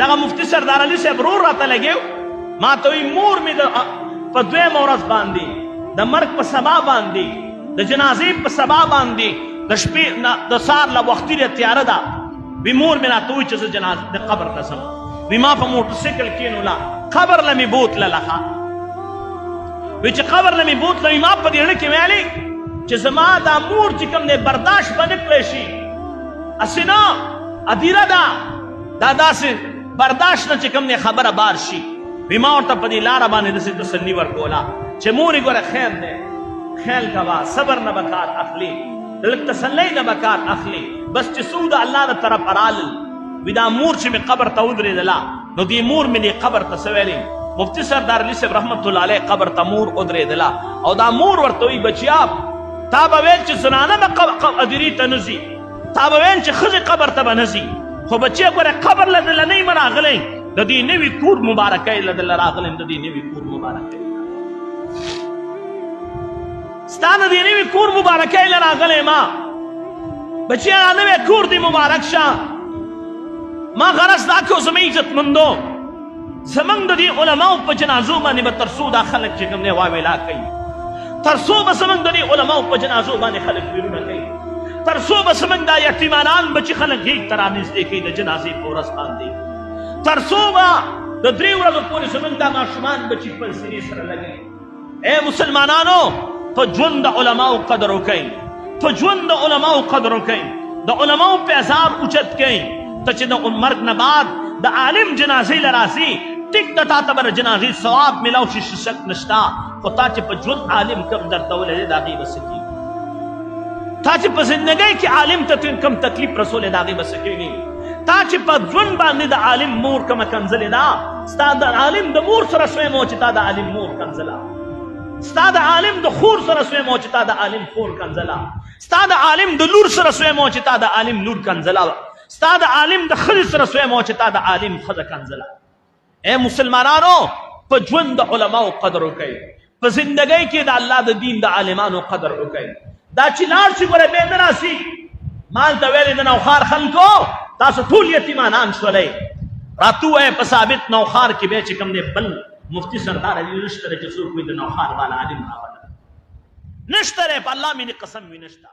دغه مفتی سردار علي صاحب رور راته لګیو ما ته وایي مور مې په دویمه ورځ باندې د مرګ په سبا باندې د جنازې په سبا باندې د شپې د سهار له وختي تیاره ده وي مور مې راته وایي چې زه جنازه د قبر ته ځم وي ما په موټرسایکل کېنوله قبر له مې بوتله وی چې قبر له مې بوتله وي ما په دې اړه کې ویلې چې زما دا مور چې کوم دی برداشت به نه کړی شي هسې نه ادیره ده دا داسې برداشت نه چې کوم دی خبره بار شي وی ما ورته په دې لاره باندې داسې تسلي ورکوله چې مورې ګوره خیر دی خیال کوه صبر نه به کار اخلي لږ تسلی نه به کار اخلي بس چې څوک د الله د طرف رالل وی دا مور چې مې قبر ته ودرېدله نو دې مور مې دې قبر ته څه ویلې مفتی سردار علي صاحب رحمت الله علیه قبر ته مور ودرېدله او دا مور ورته وایي بچیا تا به ویل چې زنانه به ادیرې ته نه ځي تا به ویل چې ښځې قبر ته به نه ځي خو بچیا ګوره قبر له دله نه یم راغلی د دې نوي کور مبارکۍ له دله راغلی د دې نوي کور مبارکۍ ستا د دې نوي کور مبارکۍ له راغلی ما بچیا نوی کور دې مبارک شه ما غرض دا کړو زموږ عزتمندو زمونږ د دې علماو په جنازو باندې به تر څو دا خلک چې کوم دی واویلا کوي تر څو به زمونږ د دې علماو په جنازو باندې خلک ویرونه کوي تر څو به زمونږ دا یتیمانان به چې خلک غېږ ته رانږدې کوي د جنازې په ورځ باندې تر څو به د 3 ورځو پورې زمونږ دا ماشومان به چې خپل سینې سره لګوي ای مسلمانانو په ژوند د علماو قدر وکئ په ژوند د علماو قدر وکئ د علماو پیزار اوچت کئ ته چې د مرګ نه بعد د عالم جنازې له راځي ټیک د تا ته به د جنازې ثواب میلاو شي شک نشته خو تا چې په ژوند عالم کم درته ولرې د هغې به څه کېږي تا چې په زندګۍ کې عالم ته کم تکلیف رسولی د هغې به څه کېږي تا چې په ژوند باندې د عالم مور کومه کنځلې ده ستا د عالم د مور سره شوی مو چې تا د عالم مور کنځله ستا د عالم د خور سره شوی مو چې تا د عالم خور کنځله ستا د عالم د لور سره شوی مو چې تا د عالم لور کنځله ستا د عالم د ښځې سره شوی مو چې تا د عالم ښځه کنځله اے مسلمانانو په ژوند د علماو قدر وکئ په زندګۍ کې د الله د دین د عالمانو قدر وکئ دا چې لاړ شي ګوره بیا نه راسي ما هلته ویلې د نوښار خلکو تاسو ټول یتیمانان شولئ راته ووایه په ثابت نوښار کې بیا چې کوم دی بل مفتی سردار علي نشته دی چې څوک وایي د نوښار والا عالم راغلی نشته دی په الله مې قسم وي نشته